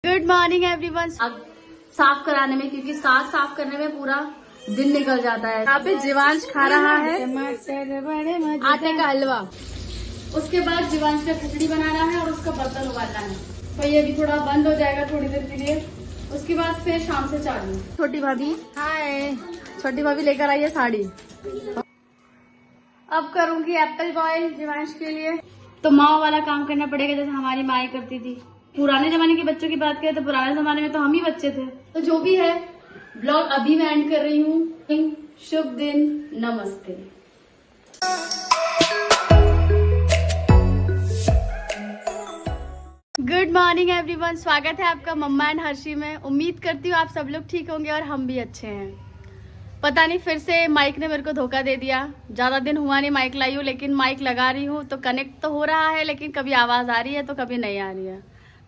Good morning everyone. साफ कराने में, क्योंकि साग साफ करने में पूरा दिन निकल जाता है। यहाँ पे जीवांश खा रहा है आटे का हलवा। उसके बाद जीवांश का खिचड़ी बनाना है और उसका बर्तन उबालना है। तो ये भी थोड़ा बंद हो जाएगा थोड़ी देर के लिए। उसके बाद फिर शाम से चालू। छोटी भाभी हाय। छोटी भाभी लेकर आई है साड़ी। अब करूंगी एप्पल बॉयल जीवांश के लिए। तो माँ वाला काम करना पड़ेगा जैसे हमारी माँ करती थी। पुराने जमाने के बच्चों की बात करें तो पुराने जमाने में तो हम ही बच्चे थे। तो जो भी है ब्लॉग अभी मैं एंड कर रही हूँ। शुभ दिन, नमस्ते। Good morning everyone. स्वागत है आपका मम्मा एंड हर्षी में। उम्मीद करती हूँ आप सब लोग ठीक होंगे और हम भी अच्छे हैं। पता नहीं फिर से माइक ने मेरे को धोखा दे दिया। ज्यादा दिन हुआ नहीं माइक लाई हूँ, लेकिन माइक लगा रही हूँ तो कनेक्ट तो हो रहा है, लेकिन कभी आवाज आ रही है तो कभी नहीं आ रही है।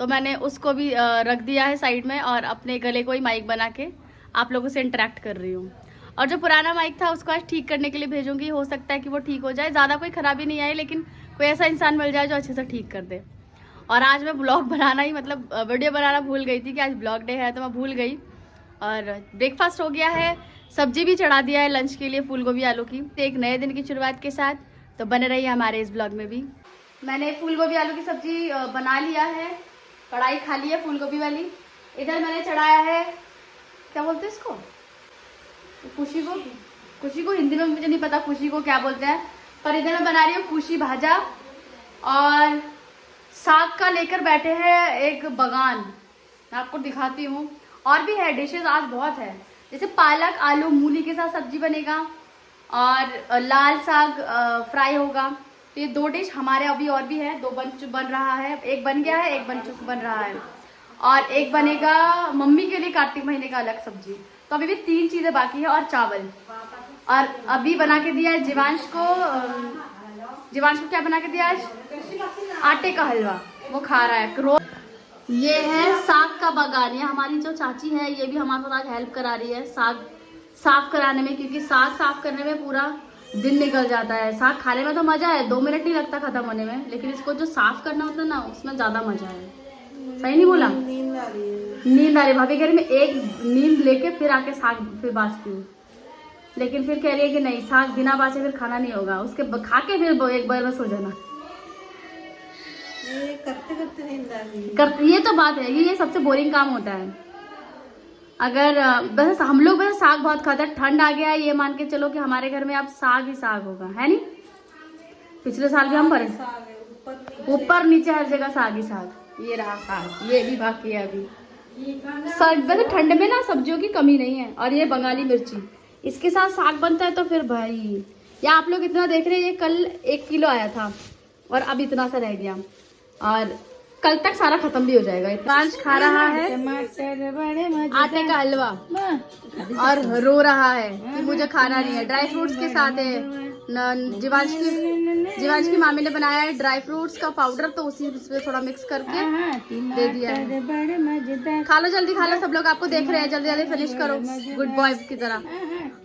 तो मैंने उसको भी रख दिया है साइड में और अपने गले को ही माइक बना के आप लोगों से इंटरेक्ट कर रही हूँ। और जो पुराना माइक था उसको आज ठीक करने के लिए भेजूंगी। हो सकता है कि वो ठीक हो जाए। ज़्यादा कोई खराबी नहीं आई, लेकिन कोई ऐसा इंसान मिल जाए जो अच्छे से ठीक कर दे। और आज मैं ब्लॉग बनाना ही मतलब वीडियो बनाना भूल गई थी कि आज ब्लॉग डे है, तो मैं भूल गई। और ब्रेकफास्ट हो गया है, सब्जी भी चढ़ा दिया है लंच के लिए, फूल गोभी आलू की। एक नए दिन की शुरुआत के साथ तो बने रही हमारे इस ब्लॉग में भी। मैंने फूल गोभी आलू की सब्जी बना लिया है, कढ़ाई खाली है फूल गोभी वाली। इधर मैंने चढ़ाया है, क्या बोलते हैं इसको, कुशी को हिंदी में मुझे नहीं पता कुशी को क्या बोलते हैं, पर इधर मैं बना रही हूँ कुशी भाजा। और साग का लेकर बैठे हैं एक बगान, मैं आपको दिखाती हूँ। और भी है डिशेज, आज बहुत है। जैसे पालक आलू मूली के साथ सब्जी बनेगा और लाल साग फ्राई होगा। तो ये दो डिश हमारे अभी और भी है, दो बन रहा है। एक बन गया है, एक बन रहा है, और एक बनेगा मम्मी के लिए कार्तिक महीने का अलग सब्जी। तो अभी भी 3 चीजें बाकी है और चावल। और अभी बना के दिया है जीवांश को क्या बना के दिया आज, आटे का हलवा, वो खा रहा है। ये है साग का बगान। ये हमारी जो चाची है ये भी हमारे साथ आज हेल्प करा रही है साग साफ कराने में, क्योंकि साग साफ करने में पूरा दिन निकल जाता है। साग खाने में तो मजा है, 2 मिनट नहीं लगता खत्म होने में, लेकिन इसको जो साफ करना होता है ना उसमें ज्यादा मजा है। सही नहीं बोला? नींद आ रही है। भाभी कह रही मैं एक नींद लेके फिर आके साग फिर बाँचती हूँ, लेकिन फिर कह रही है कि नहीं, साग बिना बाँचे फिर खाना नहीं होगा, उसके खा के फिर एक बार में सो जाना। करते नींद आ रही है। ये तो बात है, ये सबसे बोरिंग काम होता है। अगर बस हम लोग बस साग बहुत खाते हैं। ठंड आ गया है, ये मान के चलो कि हमारे घर में अब साग ही साग होगा, है नहीं? पिछले साल भी हम भरे ऊपर नीचे हर जगह साग ही साग। ये रहा साग, ये भी बाकी है अभी। वैसे ठंड में ना सब्जियों की कमी नहीं है। और ये बंगाली मिर्ची, इसके साथ साग बनता है तो फिर भाई, या आप लोग इतना देख रहे हैं, ये कल 1 किलो आया था और अब इतना सा रह गया, और कल तक सारा खत्म भी हो जाएगा। पांच खा रहा है आटे का हलवा और रो रहा है कि मुझे खाना नहीं है। ड्राई फ्रूट्स के साथ है। जीवांश की मामी ने बनाया है ड्राई फ्रूट्स का पाउडर, तो उसी में थोड़ा मिक्स करके दे दिया है। खा लो जल्दी, खा लो सब लोग, आपको देख रहे हैं, जल्दी जल्दी फिनिश करो गुड बॉय की तरह।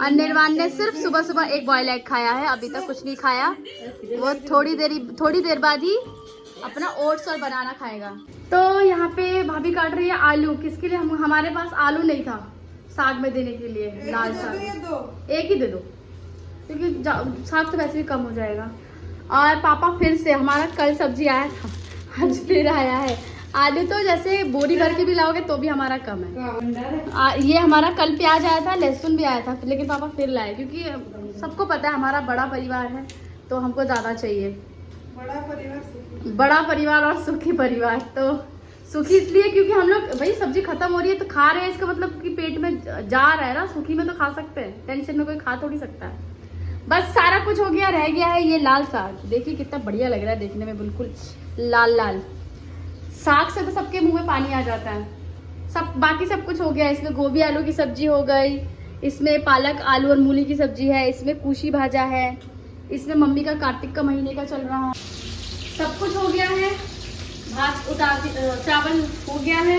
और निर्वाण ने सिर्फ सुबह एक बॉयल एग खाया है, अभी तक कुछ नहीं खाया। वो थोड़ी देर बाद ही अपना ओट्स और बनाना खाएगा। तो यहाँ पे भाभी काट रही है आलू। किसके लिए? हमारे पास आलू नहीं था साग में देने के लिए। लाल साग एक ही दे दो, क्योंकि साग तो वैसे भी कम हो जाएगा। और पापा फिर से, हमारा कल सब्जी आया था आज फिर आया है। आलू तो जैसे बोरी भर के भी लाओगे तो भी हमारा कम है। ये हमारा कल प्याज आया था, लहसुन भी आया था, लेकिन पापा फिर लाए, क्योंकि सबको पता है हमारा बड़ा परिवार है तो हमको ज्यादा चाहिए। बड़ा परिवार और सुखी परिवार। तो सुखी इसलिए क्योंकि हम लोग भाई सब्जी खत्म हो रही है तो खा रहे हैं, इसका मतलब कि पेट में जा रहा है ना। सुखी में तो खा सकते हैं, टेंशन में कोई खा थोड़ी सकता है। बस सारा कुछ हो गया, रह गया है ये लाल साग। देखिए कितना बढ़िया लग रहा है देखने में, बिल्कुल लाल लाल। साग से तो सबके मुंह में पानी आ जाता है। बाकी सब कुछ हो गया। इसमें गोभी आलू की सब्जी हो गई, इसमें पालक आलू और मूली की सब्जी है, इसमें कुशी भाजा है, इसमें मम्मी का कार्तिक का महीने का चल रहा है। सब कुछ हो गया है। भात चावल हो गया है,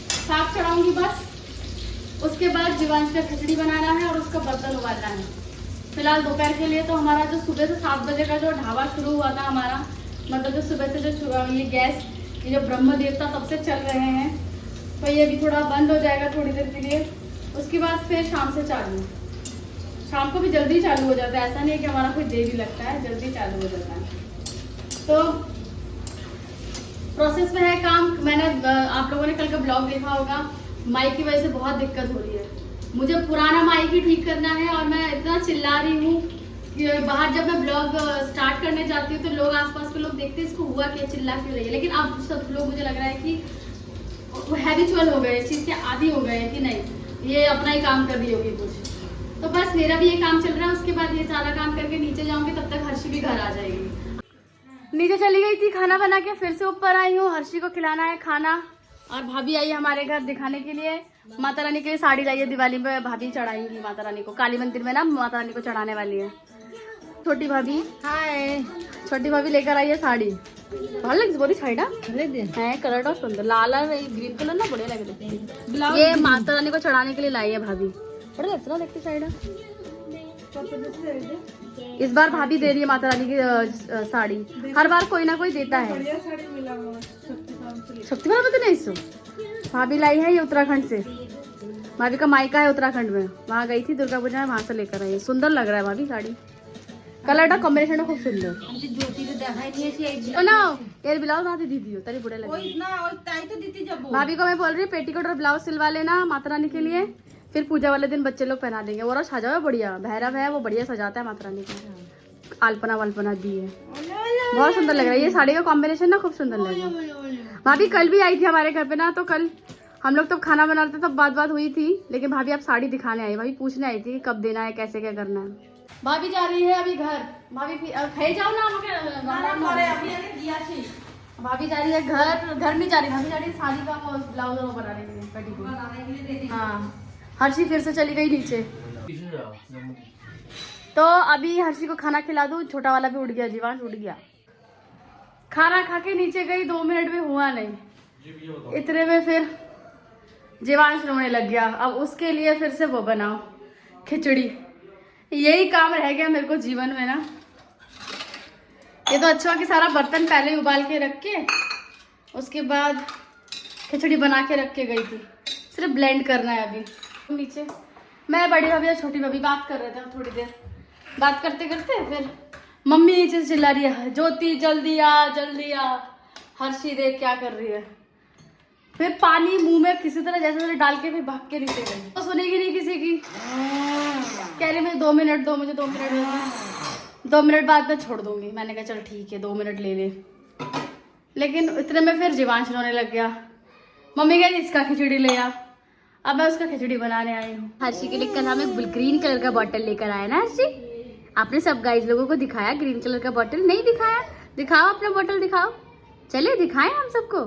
साग चढ़ाऊंगी बस। उसके बाद जीवांश का खिचड़ी बनाना है और उसका बर्तन उबालना है। फिलहाल दोपहर के लिए तो हमारा जो सुबह से 7 बजे का जो ढाबा शुरू हुआ था हमारा, मतलब जो सुबह से जो ये गैस, ये जो ब्रह्म देवता तब से चल रहे हैं, भाई अभी थोड़ा बंद हो जाएगा थोड़ी देर के लिए, उसके बाद फिर शाम से चालू। शाम को भी जल्दी चालू हो जाता है, ऐसा नहीं है कि हमारा कोई देरी लगता है, जल्दी चालू हो जाता है। तो प्रोसेस में है काम। मैंने आप लोगों ने कल का ब्लॉग देखा होगा, माइक की वजह से बहुत दिक्कत हो रही है। मुझे पुराना माइक ही ठीक करना है और मैं इतना चिल्ला रही हूँ कि बाहर जब मैं ब्लॉग स्टार्ट करने जाती हूँ तो लोग आसपास के लोग देखते हैं इसको हुआ क्या, चिल्ला क्यों रही है। लेकिन अब सब लोग मुझे लग रहा है कि वो हैबिचुअल हो गए, इस चीज़ के आदी हो गए कि नहीं ये अपना ही काम कर रही होगी कुछ। तो बस मेरा भी ये काम चल रहा है, उसके बाद ये सारा काम करके नीचे जाऊंगी, तब तक हर्षी भी घर आ जाएगी। नीचे चली गई थी खाना बना के, फिर से ऊपर आई हूँ, हर्षी को खिलाना है खाना। और भाभी आई हमारे घर दिखाने के लिए, माता रानी के लिए साड़ी लाई है, दिवाली में भाभी चढ़ाएंगी माता रानी को, काली मंदिर में ना माता रानी को चढ़ाने वाली है। छोटी भाभी, हाय, छोटी भाभी लेकर आई है साड़ी, ভালো লাগছে বড়ি শাড়িটা, হ্যাঁ কালারটাও সুন্দর, লাল আর এই গ্রিন কালার না বড়িয়া লাগে দেখতে। ये माता रानी को चढ़ाने के लिए लाई है भाभी, बड़ा अच्छा लगती साड़ी। इस बार भाभी दे रही है माता रानी की साड़ी, हर बार कोई ना कोई देता है। शक्तिमान पता नहीं इसको भाभी लाई है, ये उत्तराखंड से, भाभी का मायका है उत्तराखंड में, वहाँ गई थी दुर्गा पूजा में, वहाँ से लेकर आई है। सुंदर लग रहा है भाभी साड़ी, कलरটা कॉम्बिनेशन खूब सुंदर। এর ব্লাউজ হাতে দিয়ে দিও তাহলে বুড়ে लगेगा। ওই না ওই তাই তো দিতে যাব। भाभी को मैं बोल रही हूँ पेटीकोट और ब्लाउज सिलवा लेना माता रानी के लिए, फिर पूजा वाले दिन बच्चे लोग पहना देंगे। वो सजा है बढ़िया, भैरव है वो बढ़िया सजाता है माता रानी को, अल्पना वल्पना दी है, बहुत सुंदर लग रहा है। ये साड़ी का कॉम्बिनेशन ना खूब सुंदर लग रहा है। भाभी कल भी आई थी हमारे घर पे ना, तो कल हम लोग तब खाना बना रहे थे, तब बात हुई थी, लेकिन भाभी आप साड़ी दिखाने आई, भाभी पूछने आई थी कब देना है, कैसे क्या करना है। भाभी जा रही है अभी घर, भाभी खाई जाओ ना, भाभी जा रही है घर नहीं जा रही, भाभी जा रही है शादी का ब्लाउज बनाने के लिए, पेटीकोट। हाँ, हर्षी फिर से चली गई नीचे, तो अभी हर्षी को खाना खिला दूँ, छोटा वाला भी उठ गया, जीवांश उठ गया। खाना खा के नीचे गई, 2 मिनट भी हुआ नहीं, इतने में फिर जीवांश रोने लग गया। अब उसके लिए फिर से वो बनाओ खिचड़ी, यही काम रह गया मेरे को जीवन में ना। ये तो अच्छा कि सारा बर्तन पहले ही उबाल के रख के उसके बाद खिचड़ी बना के रख के गई थी, सिर्फ ब्लेंड करना है अभी। नीचे मैं बड़ी भाभी और छोटी भाभी बात कर रहे थे, थोड़ी देर बात करते करते फिर मम्मी नीचे से चिल्ला रही है, ज्योति जल्दी आ, हर्षी देख क्या कर रही है। फिर पानी मुंह में किसी तरह जैसे डाल के फिर भाग के नीचे गई, तो सुनेगी नहीं किसी की, कह रही मुझे 2 मिनट दो, मुझे 2 मिनट दो, 2 मिनट बाद मैं छोड़ दूंगी। मैंने कहा चल ठीक है 2 मिनट ले ले, लेकिन इतने में फिर जीवांश रोने लग गया। मम्मी कहती इसका खिचड़ी ले आ, अब मैं उसका खिचड़ी बनाने आई हूँ। हर्षी के लिए कल हम एक ग्रीन कलर का बॉटल लेकर आए ना हर्षी, आपने सब गाइस लोगों को दिखाया ग्रीन कलर का बॉटल, नहीं दिखाया, दिखाओ अपना बॉटल दिखाओ, चलिए दिखाएं हम सबको।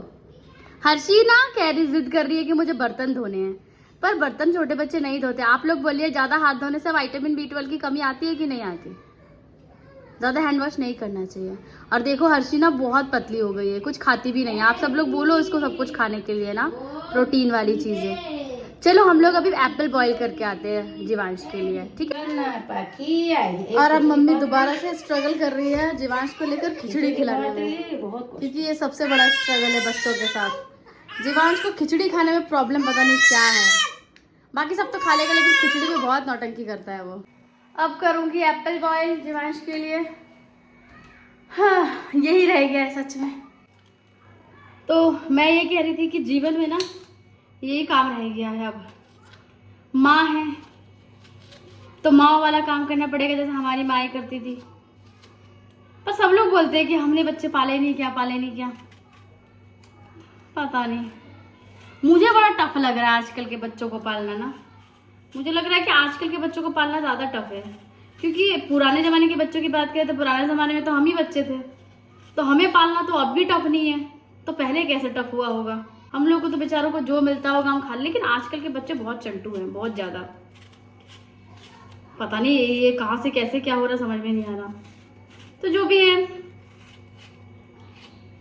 हर्षी ना कह रही, जिद कर रही है कि मुझे बर्तन धोने हैं, पर बर्तन छोटे बच्चे नहीं धोते। आप लोग बोलिए ज्यादा हाथ धोने से विटामिन B12 की कमी आती है कि नहीं आती, ज्यादा हैंड वॉश नहीं करना चाहिए। और देखो हर्षी ना बहुत पतली हो गई है, कुछ खाती भी नहीं है। आप सब लोग बोलो इसको सब कुछ खाने के लिए ना, प्रोटीन वाली चीजें। चलो हम लोग अभी एप्पल बॉईल करके आते हैं जीवांश के लिए, ठीक है। और अब मम्मी दोबारा से स्ट्रगल कर रही है जीवांश को लेकर खिचड़ी खिलाने में, क्योंकि ये सबसे बड़ा स्ट्रगल है बच्चों के साथ। जीवांश को खिचड़ी खाने में प्रॉब्लम पता नहीं क्या है, बाकी सब तो खा लेगा, लेकिन खिचड़ी में बहुत नौटंकी करता है वो। अब करूँगी एप्पल बॉईल जीवांश के लिए। हाँ, यही रह गया है सच में। तो मैं ये कह रही थी कि जीवन में ना यही काम रह गया है। अब माँ है तो माँ वाला काम करना पड़ेगा, जैसे हमारी माँ करती थी। पर सब लोग बोलते हैं कि हमने बच्चे पाले नहीं क्या, पता नहीं, मुझे बड़ा टफ लग रहा है आजकल के बच्चों को पालना ना। मुझे लग रहा है कि आजकल के बच्चों को पालना ज़्यादा टफ है, क्योंकि पुराने ज़माने के बच्चों की बात करें तो पुराने ज़माने में तो हम ही बच्चे थे, तो हमें पालना तो अब भी टफ नहीं है, तो पहले कैसे टफ हुआ होगा। हम लोग को तो बेचारों को जो मिलता होगा हम खा, लेकिन आजकल के बच्चे बहुत चंटू हैं, बहुत ज़्यादा। पता नहीं ये कहाँ से कैसे क्या हो रहा समझ में नहीं आ रहा। तो जो भी है,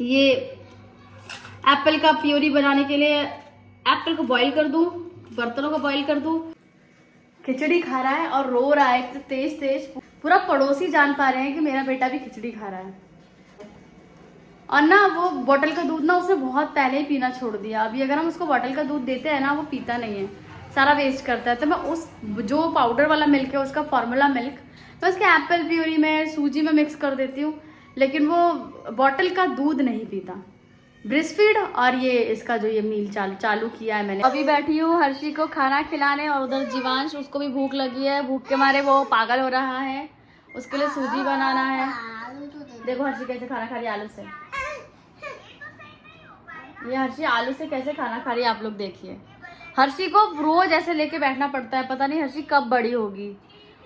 ये एप्पल का प्योरी बनाने के लिए एप्पल को बॉईल कर दूं, बर्तनों को बॉईल कर दूं। खिचड़ी खा रहा है और रो रहा है, तो तेज, पूरा पड़ोसी जान पा रहे हैं कि मेरा बेटा भी खिचड़ी खा रहा है। और ना वो बॉटल का दूध ना उसने बहुत पहले ही पीना छोड़ दिया। अभी अगर हम उसको बॉटल का दूध देते हैं ना, वो पीता नहीं है, सारा वेस्ट करता है। तो मैं उस जो पाउडर वाला मिल्क है, उसका फार्मूला मिल्क, मैं उसके एप्पल प्यूरी में, सूजी में मिक्स कर देती हूँ, लेकिन वो बॉटल का दूध नहीं पीता। ब्रेस्टफीड और ये इसका जो ये मील चालू किया है मैंने। अभी बैठी हूँ हर्षी को खाना खिलाने, और उधर जीवांश, उसको भी भूख लगी है, भूख के मारे वो पागल हो रहा है, उसके लिए सूजी बनाना है। देखो हर्षी कैसे खाना खा रही है आलू से। ये हर्षी आलू से कैसे खाना खा रही है, आप लोग देखिए। हर्षी को रोज ऐसे लेके बैठना पड़ता है, पता नहीं हर्षी कब बड़ी होगी,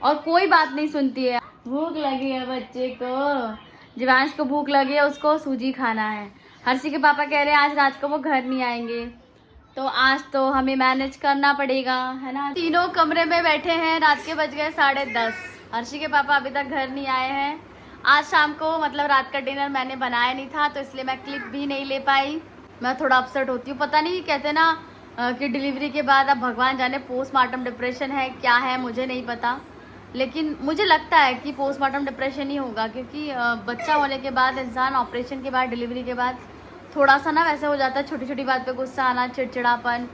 और कोई बात नहीं सुनती है। भूख लगी है बच्चे को, जीवांश को भूख लगी है, उसको सूजी खाना है। हर्षी के पापा कह रहे हैं आज रात को वो घर नहीं आएंगे, तो आज तो हमें मैनेज करना पड़ेगा, है ना। तीनों कमरे में बैठे हैं, रात के बज गए 10:30। हर्षी के पापा अभी तक घर नहीं आए हैं। आज शाम को मतलब रात का डिनर मैंने बनाया नहीं था, तो इसलिए मैं क्लिप भी नहीं ले पाई। मैं थोड़ा अपसेट होती हूँ, पता नहीं, कहते ना कि डिलीवरी के बाद अब भगवान जाने पोस्टमार्टम डिप्रेशन है क्या है, मुझे नहीं पता, लेकिन मुझे लगता है कि पोस्टमार्टम डिप्रेशन ही होगा, क्योंकि बच्चा होने के बाद इंसान ऑपरेशन के बाद, डिलीवरी के बाद थोड़ा सा ना वैसे हो जाता है, छोटी छोटी बात पे गुस्सा आना, चिड़चिड़ापन,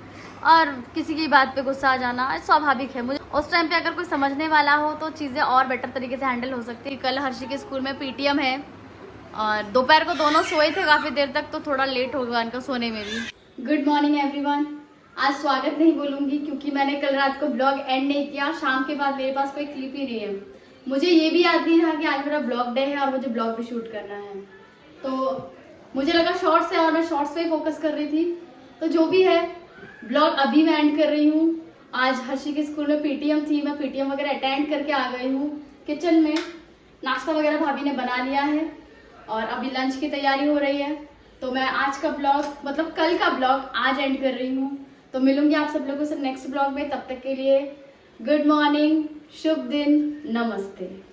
और किसी की बात पे गुस्सा आ जाना स्वाभाविक है। मुझे उस टाइम पे अगर कोई समझने वाला हो तो चीज़ें और बेटर तरीके से हैंडल हो सकती है। कल हर्षी के स्कूल में पीटीएम है, और दोपहर को दोनों सोए थे काफ़ी देर तक, तो थोड़ा लेट हो गया उनका सोने में भी। Good morning everyone. आज स्वागत नहीं बोलूँगी, क्योंकि मैंने कल रात को ब्लॉग एंड नहीं किया। शाम के बाद मेरे पास कोई क्लिप ही नहीं है। मुझे ये भी याद नहीं था कि आज मेरा ब्लॉग डे है और मुझे ब्लॉग भी शूट करना है, तो मुझे लगा शॉर्ट्स है और मैं शॉर्ट्स पे फोकस कर रही थी। तो जो भी है, ब्लॉग अभी मैं एंड कर रही हूँ। आज हर्षी के स्कूल में पीटीएम थी, मैं पीटीएम वगैरह अटेंड करके आ गई हूँ। किचन में नाश्ता वगैरह भाभी ने बना लिया है, और अभी लंच की तैयारी हो रही है। तो मैं आज का ब्लॉग, मतलब कल का ब्लॉग आज एंड कर रही हूँ। तो मिलूंगी आप सब लोगों से नेक्स्ट ब्लॉग में। तब तक के लिए गुड मॉर्निंग, शुभ दिन, नमस्ते।